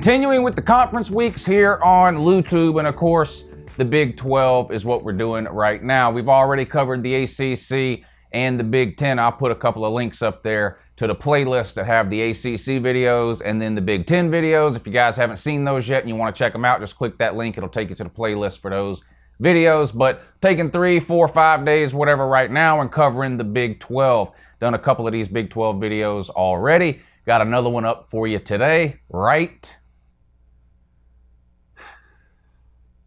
Continuing with the conference weeks here on YouTube, and of course, the Big 12 is what we're doing right now. We've already covered the ACC and the Big 10. I'll put a couple of links up there to the playlist that have the ACC videos and then the Big 10 videos. If you guys haven't seen those yet and you want to check them out, just click that link. It'll take you to the playlist for those videos. But taking 3, 4, 5 days, whatever right now, and covering the Big 12. Done a couple of these Big 12 videos already. Got another one up for you today, right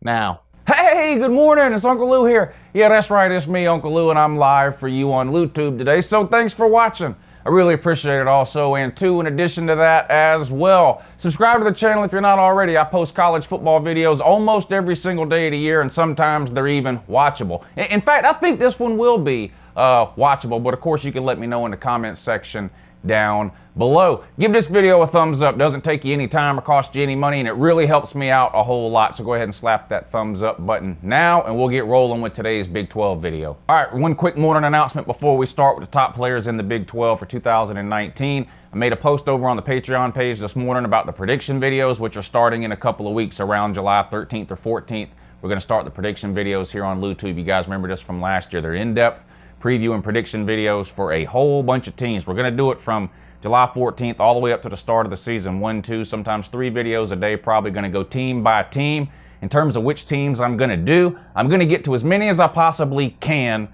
now. Hey, good morning, it's Uncle Lou here. Yeah, that's right, it's me, Uncle Lou, and I'm live for you on YouTube today, so thanks for watching. I really appreciate it also, and too, in addition to that as well, subscribe to the channel if you're not already. I post college football videos almost every single day of the year, and sometimes they're even watchable. In fact, I think this one will be watchable, but of course you can let me know in the comments section down below. Give this video a thumbs up. Doesn't take you any time or cost you any money, and it really helps me out a whole lot. So go ahead and slap that thumbs up button now, and we'll get rolling with today's Big 12 video. All right, one quick morning announcement before we start with the top players in the Big 12 for 2019. I made a post over on the Patreon page this morning about the prediction videos, which are starting in a couple of weeks around July 13th or 14th. We're going to start the prediction videos here on YouTube. You guys remember this from last year. They're in-depth preview and prediction videos for a whole bunch of teams. We're going to do it from July 14th all the way up to the start of the season. 1, 2, sometimes 3 videos a day. Probably going to go team by team. In terms of which teams I'm going to do, I'm going to get to as many as I possibly can,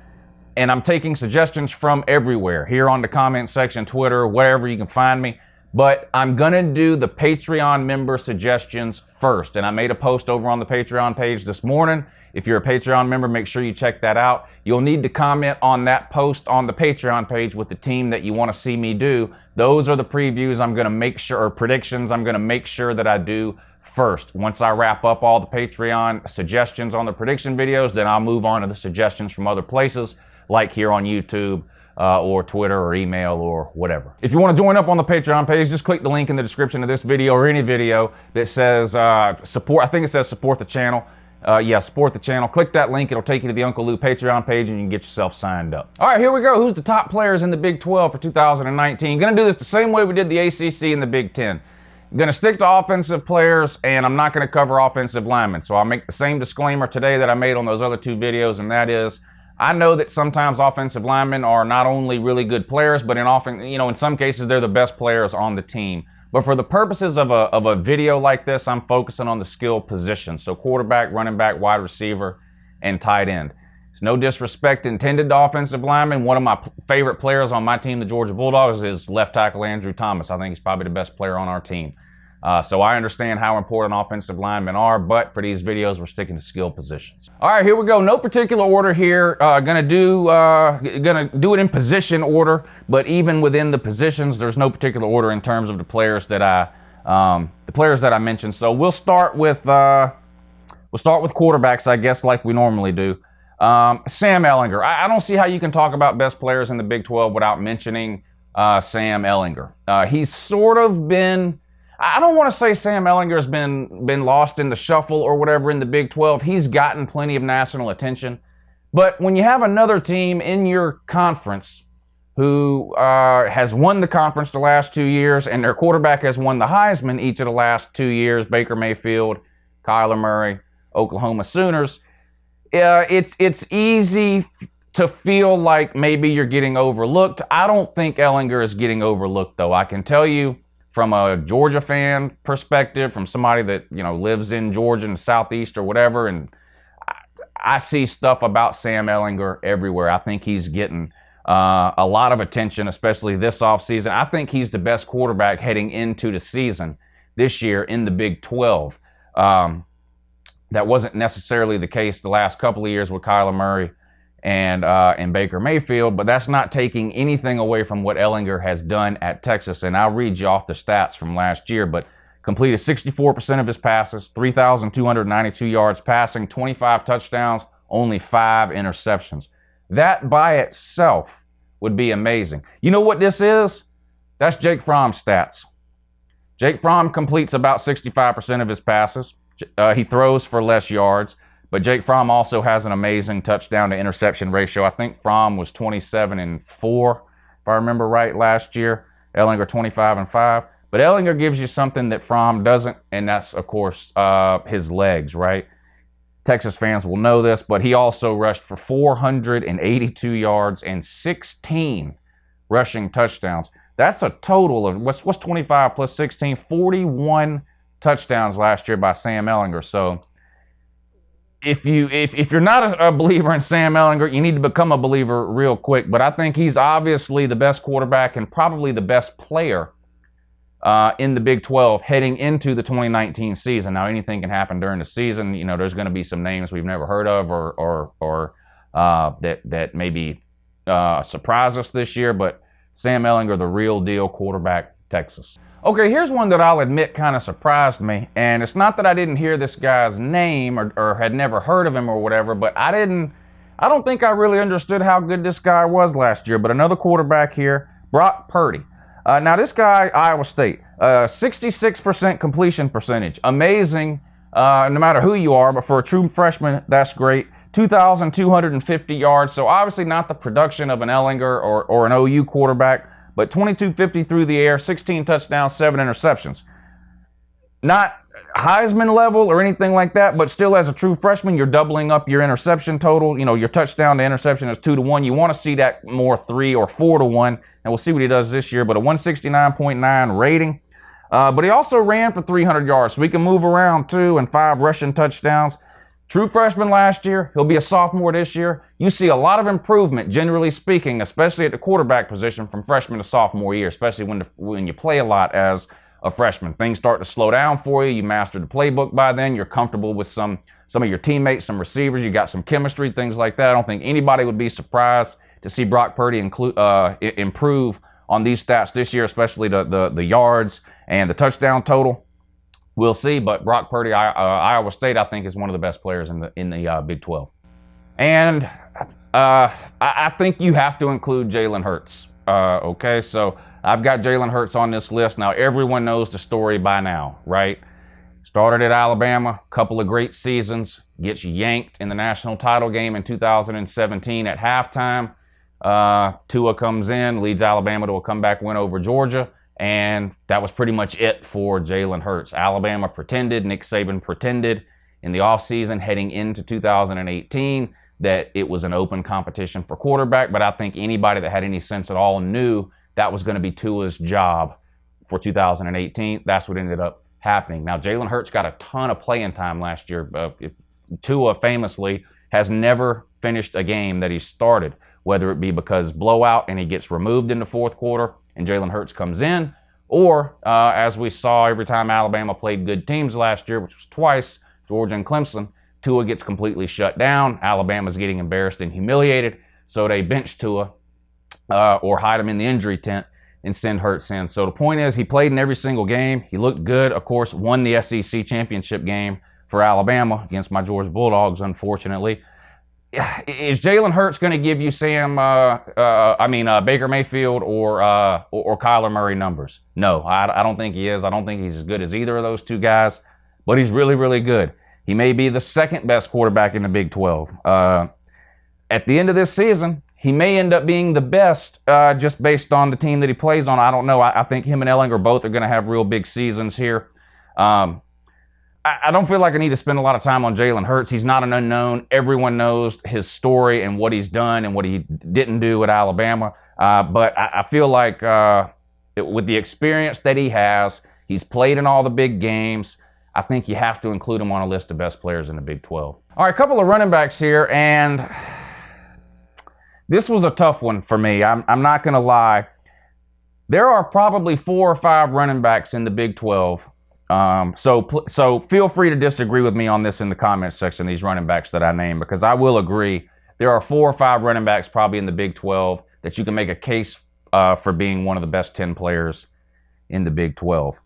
and I'm taking suggestions from everywhere, here on the comment section, Twitter, wherever you can find me. But I'm going to do the Patreon member suggestions first, and I made a post over on the Patreon page this morning. If you're a Patreon member, make sure you check that out. You'll need to comment on that post on the Patreon page with the team that you want to see me do. Those are the previews I'm going to make sure, or predictions I'm going to make sure that I do first. Once I wrap up all the Patreon suggestions on the prediction videos, then I'll move on to the suggestions from other places, like here on YouTube, or Twitter or email or whatever. If you want to join up on the Patreon page, just click the link in the description of this video or any video that says support. I think it says support the channel. Yeah, support the channel. Click that link. It'll take you to the Uncle Lou Patreon page and you can get yourself signed up. All right, here we go. Who's the top players in the Big 12 for 2019? Going to do this the same way we did the ACC and the Big 10. I'm going to stick to offensive players, and I'm not going to cover offensive linemen. So I'll make the same disclaimer today that I made on those other 2 videos, and that is, I know that sometimes offensive linemen are not only really good players, but in some cases they're the best players on the team. But for the purposes of a video like this, I'm focusing on the skill positions. So quarterback, running back, wide receiver, and tight end. It's no disrespect intended to offensive linemen. One of my favorite players on my team, the Georgia Bulldogs, is left tackle Andrew Thomas. I think he's probably the best player on our team. So I understand how important offensive linemen are, but for these videos, we're sticking to skill positions. All right, here we go. No particular order here. Gonna do it in position order, but even within the positions, there's no particular order in terms of the players that I mentioned. So we'll start with quarterbacks, I guess, like we normally do. Sam Ehlinger. I don't see how you can talk about best players in the Big 12 without mentioning Sam Ehlinger. He's sort of been, I don't want to say Sam Ehlinger's been lost in the shuffle or whatever in the Big 12. He's gotten plenty of national attention. But when you have another team in your conference who has won the conference the last 2 years, and their quarterback has won the Heisman each of the last 2 years, Baker Mayfield, Kyler Murray, Oklahoma Sooners, it's easy to feel like maybe you're getting overlooked. I don't think Ehlinger is getting overlooked, though. I can tell you, from a Georgia fan perspective, from somebody that lives in Georgia in the Southeast or whatever, and I see stuff about Sam Ehlinger everywhere. I think he's getting a lot of attention, especially this offseason. I think he's the best quarterback heading into the season this year in the Big 12. That wasn't necessarily the case the last couple of years with Kyler Murray and Baker Mayfield, but that's not taking anything away from what Ehlinger has done at Texas. And I'll read you off the stats from last year, but completed 64% of his passes, 3,292 yards passing, 25 touchdowns, only 5 interceptions. That by itself would be amazing. You know what this is? That's Jake Fromm's stats. Jake Fromm completes about 65% of his passes. He throws for less yards. But Jake Fromm also has an amazing touchdown to interception ratio. I think Fromm was 27-4, if I remember right, last year. Ehlinger 25-5. But Ehlinger gives you something that Fromm doesn't, and that's, of course, his legs, right? Texas fans will know this, but he also rushed for 482 yards and 16 rushing touchdowns. That's a total of, what's 25 plus 16? 41 touchdowns last year by Sam Ehlinger. So if you're not a believer in Sam Ehlinger, you need to become a believer real quick. But I think he's obviously the best quarterback and probably the best player in the Big 12 heading into the 2019 season. Now, anything can happen during the season. You know, there's going to be some names we've never heard of or that maybe surprise us this year. But Sam Ehlinger, the real deal quarterback, Texas. Okay, here's one that I'll admit kind of surprised me. And it's not that I didn't hear this guy's name or had never heard of him or whatever, but I don't think I really understood how good this guy was last year. But another quarterback here, Brock Purdy. Now, this guy, Iowa State, 66% completion percentage. Amazing, no matter who you are, but for a true freshman, that's great. 2,250 yards, so obviously not the production of an Ehlinger or an OU quarterback, but 2,250 through the air, 16 touchdowns, 7 interceptions. Not Heisman level or anything like that, but still as a true freshman, you're doubling up your interception total. You know, your touchdown to interception is 2-1. You want to see that more 3 or 4-1, and we'll see what he does this year, but a 169.9 rating. But he also ran for 300 yards, so he can move around too, and 5 rushing touchdowns. True freshman last year. He'll be a sophomore this year. You see a lot of improvement, generally speaking, especially at the quarterback position from freshman to sophomore year, especially when you play a lot as a freshman. Things start to slow down for you. You mastered the playbook by then. You're comfortable with some of your teammates, some receivers. You got some chemistry, things like that. I don't think anybody would be surprised to see Brock Purdy improve on these stats this year, especially the yards and the touchdown total. We'll see, but Brock Purdy, Iowa State, I think is one of the best players in the Big 12. And I think you have to include Jalen Hurts. Okay, so I've got Jalen Hurts on this list. Now, everyone knows the story by now, right? Started at Alabama, couple of great seasons, gets yanked in the national title game in 2017 at halftime. Tua comes in, leads Alabama to a comeback win over Georgia, and that was pretty much it for Jalen Hurts. Alabama pretended, Nick Saban pretended in the offseason heading into 2018 that it was an open competition for quarterback, but I think anybody that had any sense at all knew that was going to be Tua's job for 2018. That's what ended up happening. Now, Jalen Hurts got a ton of playing time last year. Tua famously has never finished a game that he started, whether it be because blowout and he gets removed in the fourth quarter and Jalen Hurts comes in, or as we saw every time Alabama played good teams last year, which was twice, Georgia and Clemson, Tua gets completely shut down. Alabama's getting embarrassed and humiliated, so they bench Tua or hide him in the injury tent and send Hurts in. So the point is, he played in every single game. He looked good, of course, won the SEC championship game for Alabama against my Georgia Bulldogs, unfortunately. Is Jalen Hurts going to give you Baker Mayfield or Kyler Murray numbers? No, I don't think he is. I don't think he's as good as either of those two guys, but he's really, really good. He may be the second best quarterback in the Big 12. At the end of this season, he may end up being the best just based on the team that he plays on. I don't know. I think him and Ehlinger both are going to have real big seasons here. I don't feel like I need to spend a lot of time on Jalen Hurts. He's not an unknown. Everyone knows his story and what he's done and what he didn't do at Alabama. But I feel like with the experience that he has, he's played in all the big games. I think you have to include him on a list of best players in the Big 12. All right, a couple of running backs here, and this was a tough one for me. I'm not going to lie. There are probably 4 or 5 running backs in the Big 12. So feel free to disagree with me on this in the comments section, these running backs that I named, because I will agree there are 4 or 5 running backs probably in the Big 12 that you can make a case for being one of the best 10 players in the Big 12.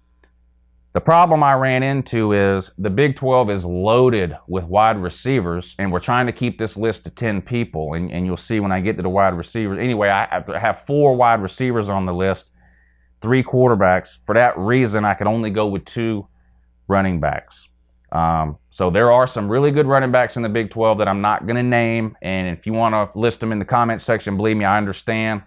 The problem I ran into is the Big 12 is loaded with wide receivers, and we're trying to keep this list to 10 people, and you'll see when I get to the wide receivers. Anyway, I have 4 wide receivers on the list, 3 quarterbacks. For that reason, I could only go with 2 running backs. So there are some really good running backs in the Big 12 that I'm not going to name, and if you want to list them in the comments section, believe me, I understand.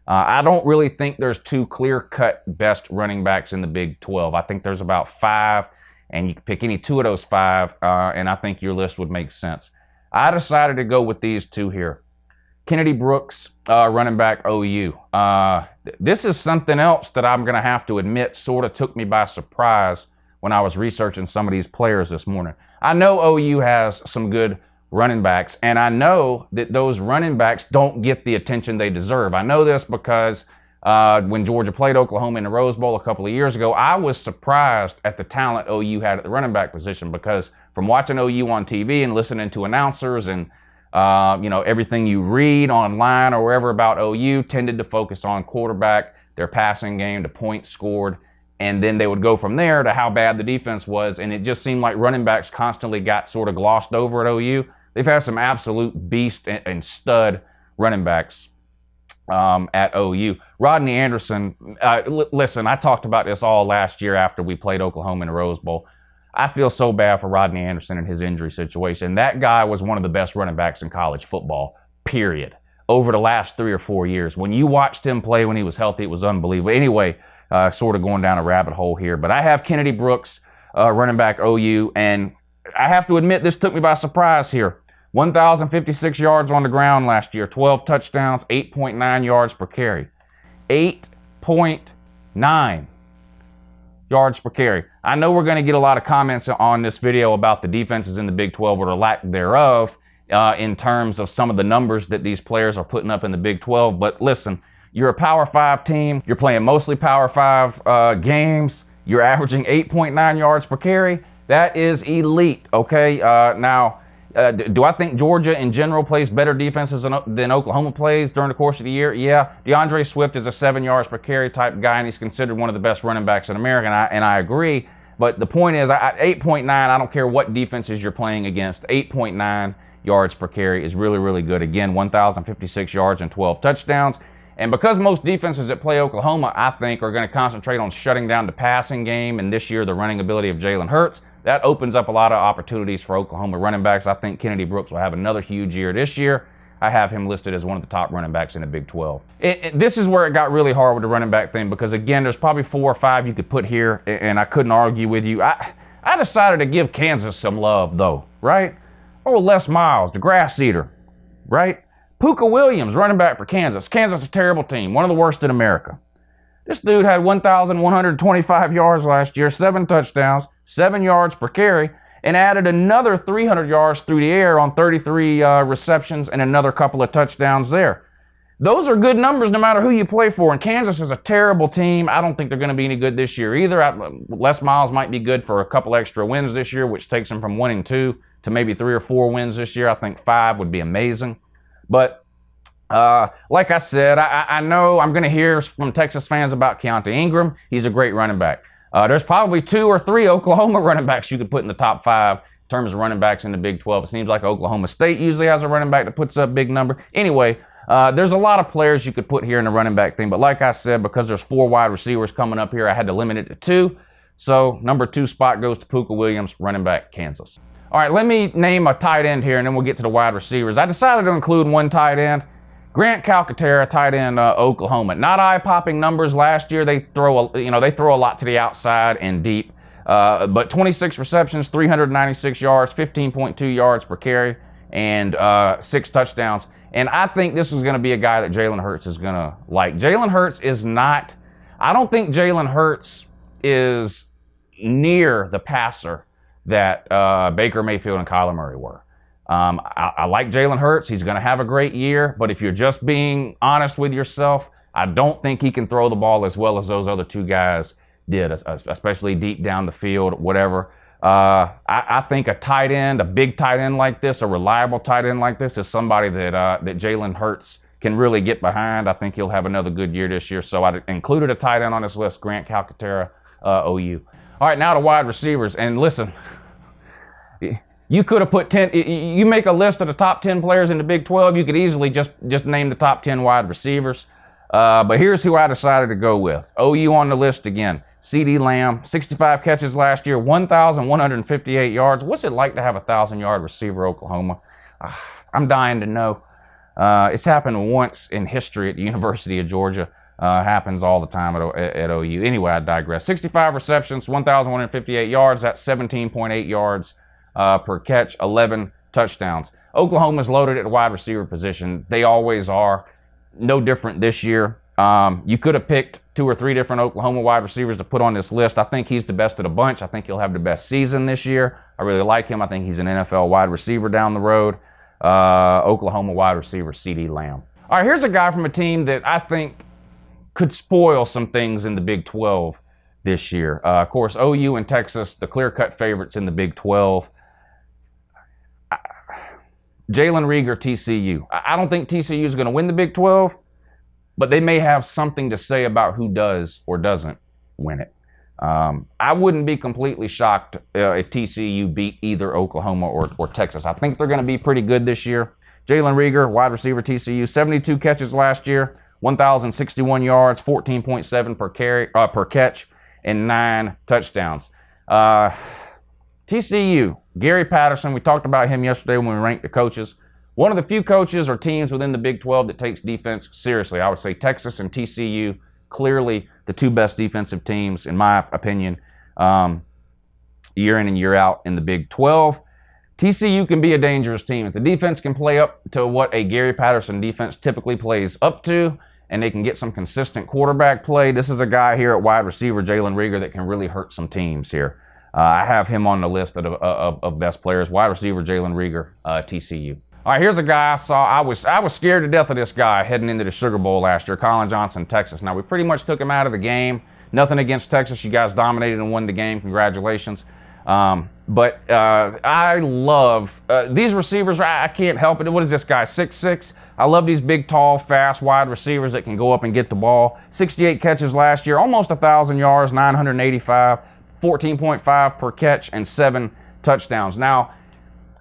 I don't really think there's two clear-cut best running backs in the Big 12. I think there's about 5, and you can pick any 2 of those 5, and I think your list would make sense. I decided to go with these 2 here. Kennedy Brooks, running back, OU. This is something else that I'm going to have to admit sort of took me by surprise when I was researching some of these players this morning. I know OU has some good running backs, and I know that those running backs don't get the attention they deserve. I know this because when Georgia played Oklahoma in the Rose Bowl a couple of years ago, I was surprised at the talent OU had at the running back position, because from watching OU on TV and listening to announcers and everything you read online or wherever about OU tended to focus on quarterback, their passing game, the points scored, and then they would go from there to how bad the defense was, and it just seemed like running backs constantly got sort of glossed over at OU. They've had some absolute beast and stud running backs at OU. Rodney Anderson, listen, I talked about this all last year after we played Oklahoma in the Rose Bowl. I feel so bad for Rodney Anderson and his injury situation. That guy was one of the best running backs in college football, period, over the last 3 or 4 years. When you watched him play when he was healthy, it was unbelievable. Anyway, sort of going down a rabbit hole here, but I have Kennedy Brooks, running back, OU, and I have to admit this took me by surprise here. 1,056 yards on the ground last year, 12 touchdowns, 8.9 yards per carry. 8.9 yards per carry. I know we're going to get a lot of comments on this video about the defenses in the Big 12 or the lack thereof in terms of some of the numbers that these players are putting up in the Big 12. But listen, you're a Power 5 team. You're playing mostly Power 5 games. You're averaging 8.9 yards per carry. That is elite, okay? Do I think Georgia in general plays better defenses than Oklahoma plays during the course of the year? Yeah. DeAndre Swift is a 7 yards per carry type guy, and he's considered one of the best running backs in America, and I agree. But the point is, 8.9, I don't care what defenses you're playing against, 8.9 yards per carry is really, really good. Again, 1,056 yards and 12 touchdowns. And because most defenses that play Oklahoma, I think, are going to concentrate on shutting down the passing game, and this year the running ability of Jalen Hurts, that opens up a lot of opportunities for Oklahoma running backs. I think Kennedy Brooks will have another huge year this year. I have him listed as one of the top running backs in the Big 12. This is where it got really hard with the running back thing, because, again, there's probably 4 or 5 you could put here, and I couldn't argue with you. I decided to give Kansas some love, though, right? Oh, Les Miles, the grass eater, right? Puka Williams, running back for Kansas. Kansas is a terrible team, one of the worst in America. This dude had 1,125 yards last year, 7 touchdowns, 7 yards per carry, and added another 300 yards through the air on 33 receptions and another couple of touchdowns there. Those are good numbers no matter who you play for, and Kansas is a terrible team. I don't think they're going to be any good this year either. Les Miles might be good for a couple extra wins this year, which takes him from 1-2 to maybe 3 or 4 wins this year. I think 5 would be amazing. But like I said, I know I'm going to hear from Texas fans about Keontae Ingram. He's a great running back. There's probably 2 or 3 Oklahoma running backs you could put in the top 5 in terms of running backs in the Big 12. It seems like Oklahoma State usually has a running back that puts up big number. Anyway, there's a lot of players you could put here in the running back thing. But like I said, because there's 4 wide receivers coming up here, I had to limit it to 2. So number 2 spot goes to Puka Williams, running back, Kansas. All right, let me name a tight end here, and then we'll get to the wide receivers. I decided to include one tight end. Grant Calcaterra, tight end, Oklahoma. Not eye-popping numbers last year. They throw a lot to the outside and deep. But 26 receptions, 396 yards, 15.2 yards per carry, and 6 touchdowns. And I think this is going to be a guy that Jalen Hurts is going to like. Jalen Hurts is not. I don't think Jalen Hurts is near the passer that Baker Mayfield and Kyler Murray were. I like Jalen Hurts. He's going to have a great year, but if you're just being honest with yourself, I don't think he can throw the ball as well as those other 2 guys did, especially deep down the field, whatever. I think a tight end, a big tight end like this, a reliable tight end like this, is somebody that Jalen Hurts can really get behind. I think he'll have another good year this year, so I included a tight end on this list, Grant Calcaterra, OU. All right, now to wide receivers, and listen, you could have put 10, you make a list of the top 10 players in the Big 12, you could easily just name the top 10 wide receivers. But here's who I decided to go with. OU on the list again. CeeDee Lamb, 65 catches last year, 1,158 yards. What's it like to have a 1,000-yard receiver, Oklahoma? I'm dying to know. It's happened once in history at the University of Georgia. Happens all the time at OU. Anyway, I digress. 65 receptions, 1,158 yards. That's 17.8 yards per catch, 11 touchdowns. Oklahoma's loaded at the wide receiver position. They always are. No different this year. You could have picked 2 or 3 different Oklahoma wide receivers to put on this list. I think he's the best of the bunch. I think he'll have the best season this year. I really like him. I think he's an NFL wide receiver down the road. Oklahoma wide receiver CeeDee Lamb. All right, here's a guy from a team that I think could spoil some things in the Big 12 this year. Of course, OU and Texas, the clear-cut favorites in the Big 12. Jalen Reagor, TCU. I don't think TCU is going to win the Big 12, but they may have something to say about who does or doesn't win it. I wouldn't be completely shocked if TCU beat either Oklahoma or Texas. I think they're going to be pretty good this year. Jalen Reagor, wide receiver, TCU, 72 catches last year, 1,061 yards, 14.7 per catch, and 9 touchdowns. TCU, Gary Patterson, we talked about him yesterday when we ranked the coaches. One of the few coaches or teams within the Big 12 that takes defense seriously. I would say Texas and TCU, clearly the 2 best defensive teams, in my opinion, year in and year out in the Big 12. TCU can be a dangerous team. If the defense can play up to what a Gary Patterson defense typically plays up to, and they can get some consistent quarterback play, this is a guy here at wide receiver, Jalen Reagor, that can really hurt some teams here. I have him on the list of best players. Wide receiver, Jalen Reagor, TCU. All right, here's a guy I saw. I was scared to death of this guy heading into the Sugar Bowl last year, Colin Johnson, Texas. Now, we pretty much took him out of the game. Nothing against Texas. You guys dominated and won the game. Congratulations. But I love these receivers. I can't help it. What is this guy, 6'6"? I love these big, tall, fast wide receivers that can go up and get the ball. 68 catches last year, almost 1,000 yards, 985, 14.5 per catch, and 7 touchdowns. Now,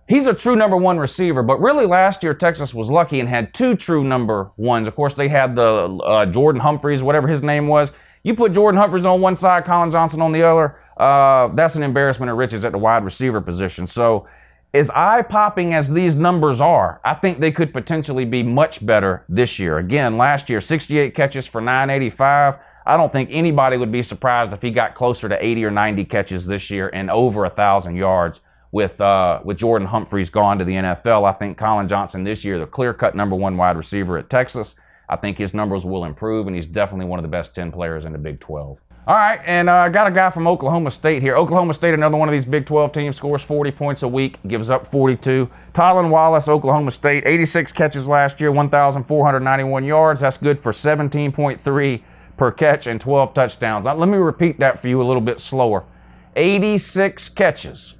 he's a true number 1 receiver, but really last year Texas was lucky and had 2 true number 1s. Of course, they had the Jordan Humphreys, whatever his name was. You put Jordan Humphreys on one side, Colin Johnson on the other, that's an embarrassment of riches at the wide receiver position. So as eye-popping as these numbers are, I think they could potentially be much better this year. Again, last year, 68 catches for 985. I don't think anybody would be surprised if he got closer to 80 or 90 catches this year and over 1,000 yards with Jordan Humphreys gone to the NFL. I think Colin Johnson this year, the clear-cut number 1 wide receiver at Texas, I think his numbers will improve, and he's definitely one of the best 10 players in the Big 12. All right, and I got a guy from Oklahoma State here. Oklahoma State, another one of these Big 12 teams, scores 40 points a week, gives up 42. Tylan Wallace, Oklahoma State, 86 catches last year, 1,491 yards. That's good for 17.3 per catch and 12 touchdowns. Let me repeat that for you a little bit slower. 86 catches,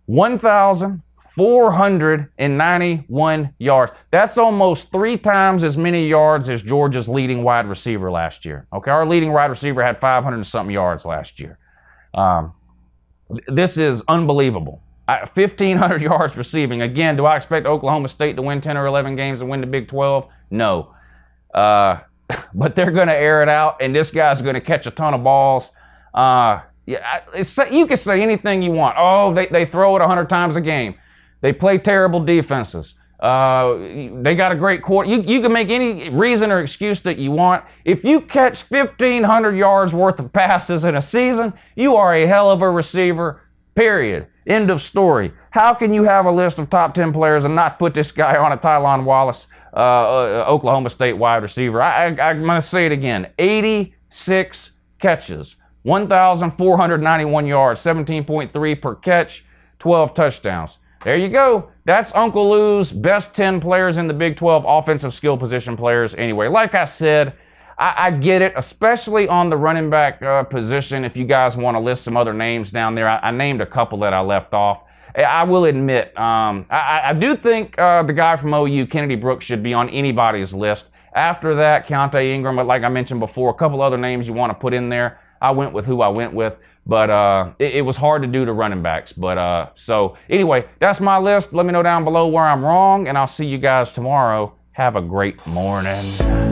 1,491 yards. That's almost 3 times as many yards as Georgia's leading wide receiver last year. Okay, our leading wide receiver had 500 and something yards last year. This is unbelievable. 1,500 yards receiving. Again, do I expect Oklahoma State to win 10 or 11 games and win the Big 12? No. But they're going to air it out, and this guy's going to catch a ton of balls. You can say anything you want. Oh, they throw it 100 times a game. They play terrible defenses. They got a great quarter. You can make any reason or excuse that you want. If you catch 1,500 yards worth of passes in a season, you are a hell of a receiver, period. End of story. How can you have a list of top 10 players and not put this guy on a Tylan Wallace, Oklahoma State wide receiver? I'm going to say it again. 86 catches, 1,491 yards, 17.3 per catch, 12 touchdowns. There you go. That's Uncle Lou's best 10 players in the Big 12 offensive skill position players. Anyway, like I said, I get it, especially on the running back position. If you guys want to list some other names down there, I named a couple that I left off. I will admit, I do think the guy from OU, Kennedy Brooks, should be on anybody's list. After that, Keontae Ingram, but like I mentioned before, a couple other names you want to put in there. I went with who I went with. But it was hard to do to running backs. But so anyway, that's my list. Let me know down below where I'm wrong, and I'll see you guys tomorrow. Have a great morning.